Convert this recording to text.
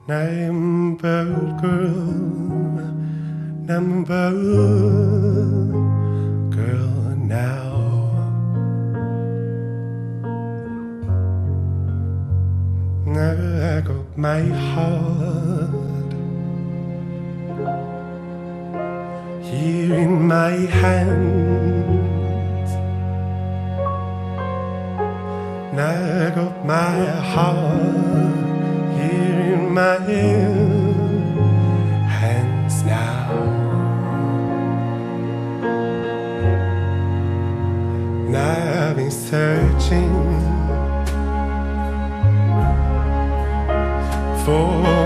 I'm bird girl, I'm bird girl now. I got my heart here in my hands. I got my heart here in my hands now. I've been searching for